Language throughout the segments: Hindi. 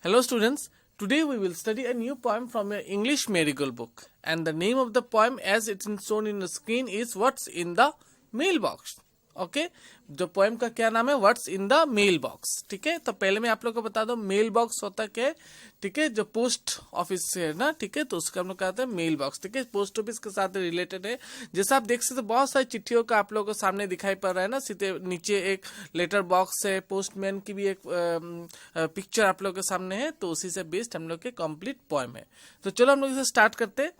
Hello students, today we will study a new poem from your English Marigold book, and the name of the poem as it's shown in the screen is What's in the Mailbox. Okay जो पोएम का क्या नाम है, what's in the mailbox. ठीक है, तो पहले मैं आप लोग को बता दूं मेल बॉक्स होता क्या है. ठीक है, जो पोस्ट ऑफिस से है ना, ठीक है, तो उसका हम लोग कहते हैं मेल बॉक्स. ठीक है, पोस्ट ऑफिस के साथ रिलेटेड है. जैसा आप देख सकते हो बहुत सारी चिट्ठियों का आप लोगों को सामने दिखाई पड़ रहा है ना. सीधे नीचे एक लेटर बॉक्स है, पोस्टमैन की भी एक पिक्चर आप लोग के सामने है. तो उसी से बेस्ड हम लोग के कंप्लीट पोएम है. तो चलो हम लोग इसे स्टार्ट करते हैं.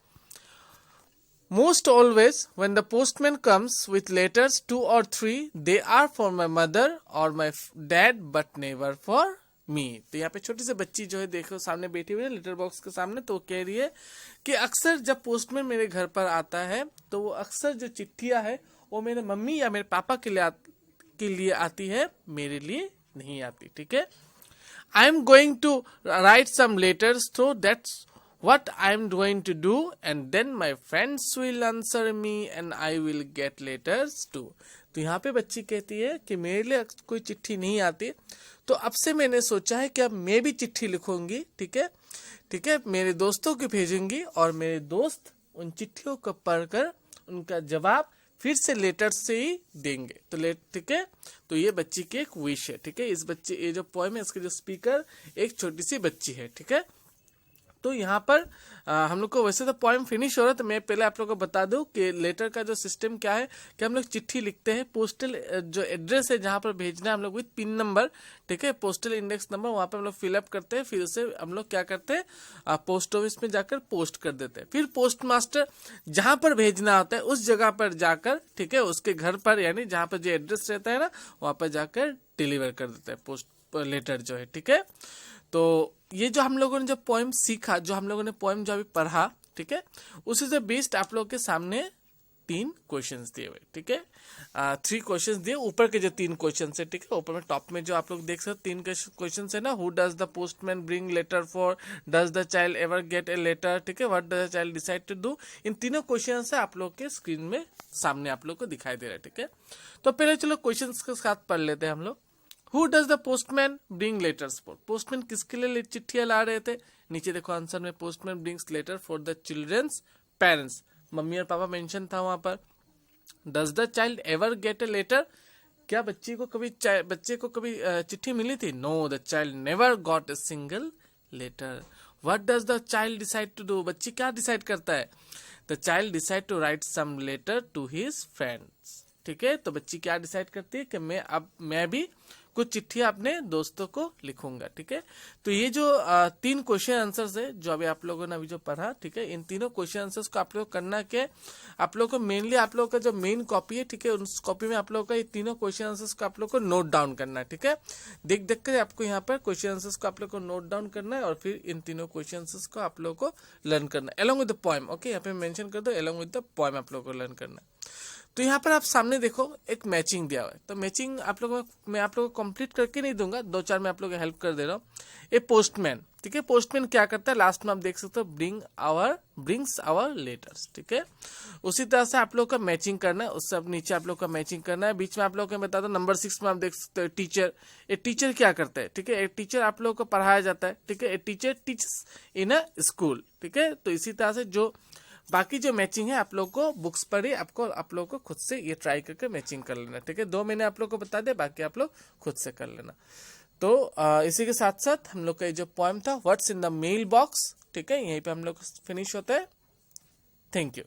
Most always, when the postman comes with letters 2 or 3, they are for my mother or my dad, but never for me. तो यहाँ पे छोटी सी बच्ची जो है देखो सामने बैठी हुई है लेटर बॉक्स के सामने. तो वो कह रही है कि अक्सर जब पोस्टमैन मेरे घर पर आता है तो वो अक्सर जो चिट्ठियाँ है वो मेरे मम्मी या मेरे पापा के लिए आती है, मेरे लिए नहीं आती. ठीक है, I am going to write some letters, so that's what I am going to do, and then my friends will answer me and I will get letters too. तो यहाँ पे बच्ची कहती है कि मेरे लिए कोई चिट्ठी नहीं आती, तो अब से मैंने सोचा है कि अब मैं भी चिट्ठी लिखूंगी. ठीक है, ठीक है, मेरे दोस्तों को भेजूंगी और मेरे दोस्त उन चिट्ठियों को पढ़कर उनका जवाब फिर से लेटर से ही देंगे. तो ठीक है, तो ये बच्ची की एक विश है. ठीक है, इस बच्चे ये जो पोएम है इसके जो स्पीकर एक छोटी सी बच्ची है. ठीक है, तो यहाँ पर हम लोग को वैसे तो पोएम फिनिश हो रहा है, तो मैं पहले आप लोग को बता दूं कि लेटर का जो सिस्टम क्या है कि हम लोग चिट्ठी लिखते हैं. पोस्टल जो एड्रेस है जहाँ पर भेजना है हम लोग विद पिन नंबर, ठीक है, पोस्टल इंडेक्स नंबर, वहाँ पे हम लोग फिलअप करते हैं. फिर उसे हम लोग क्या करते हैं, पोस्ट ऑफिस में जाकर पोस्ट कर देते हैं. फिर पोस्ट मास्टर जहाँ पर भेजना होता है उस जगह पर जाकर, ठीक है, उसके घर पर यानी जहाँ पर जो एड्रेस रहता है ना वहाँ पर जाकर डिलीवर कर देते हैं पोस्ट लेटर जो है. ठीक है, तो ये जो हम लोगों ने जो पोएम सीखा, जो हम लोगों ने पोएम जो अभी पढ़ा, ठीक है, उसी से बेस्ड आप लोगों के सामने 3 क्वेश्चंस दिए हुए. ठीक है, 3 क्वेश्चंस दिए. ऊपर के जो 3 क्वेश्चंस है, ठीक है, ऊपर में टॉप में जो आप लोग देख सकते 3 क्वेश्चंस है ना. Who does the postman bring letter for, does the child ever get a letter, ठीक है, what does the child decide to do. इन तीनों क्वेश्चन से आप लोग के स्क्रीन में सामने आप लोग को दिखाई दे रहा है. ठीक है, तो पहले चलो क्वेश्चन के साथ पढ़ लेते हैं हम लोग. Who does the postman bring letters for? Postman किसके लिए चिट्ठियां ला रहे थे. नीचे देखो आंसर में postman brings letter for the children's parents, mummy और पापा मेंशन था वहां पर. Does the child ever get a letter, क्या बच्चे को कभी चिट्ठी मिली थी. No, the child never got a single letter. What does the child decide to do, बच्ची क्या डिसाइड करता है. The child decide to write some letter to his friends. ठीक है, तो बच्ची क्या डिसाइड करती है कि मैं भी कुछ चिट्ठियां अपने दोस्तों को लिखूंगा. ठीक है, तो ये जो 3 क्वेश्चन आंसर्स है जो अभी आप लोगों ने अभी जो पढ़ा, ठीक है, इन तीनों क्वेश्चन आंसर्स को आप लोग करना के आप लोग को मेनली आप लोग का जो मेन कॉपी है, ठीक है, उस कॉपी में आप लोग का ये तीनों क्वेश्चन आंसर्स को आप लोग को नोट डाउन करना है. ठीक है, देख कर आपको यहाँ पर क्वेश्चन आंसर्स को आप लोग को नोट डाउन करना है और फिर इन तीनों क्वेश्चन आंसर्स को आप लोग को लर्न करना है along with the poem. Okay, यहाँ पे मेंशन कर दो अलॉन्ग विद द पोएम आप लोग को लर्न करना है. तो यहाँ पर आप सामने देखो एक मैचिंग दिया हुआ है. तो मैचिंग मैं आप लोगों को कंप्लीट करके नहीं दूंगा, 2-4 मैं आप लोगों को हेल्प कर दे रहा हूँ. ए पोस्टमैन, ठीक है, पोस्टमैन क्या करता है, लास्ट में आप देख सकते हो ब्रिंग्स आवर लेटर्स. ठीक है, उसी तरह से आप लोग का मैचिंग करना है. उससे अब नीचे आप लोग का मैचिंग करना है. बीच में आप लोग को बता दो नंबर 6 में आप देख सकते हो टीचर. ए टीचर क्या करता है, ठीक है, एक टीचर आप लोग को पढ़ाया जाता है. ठीक है, a teacher teachers in a school. ठीक है, तो इसी तरह से जो बाकी जो मैचिंग है आप लोग को बुक्स पर ही आप लोग को खुद से ये ट्राई करके मैचिंग कर लेना. ठीक है, 2 मैंने आप लोग को बता दिया, बाकी आप लोग खुद से कर लेना. तो इसी के साथ साथ हम लोग का ये जो पोएम था what's in the mailbox, ठीक है, यहीं पे हम लोग फिनिश होता है. Thank you.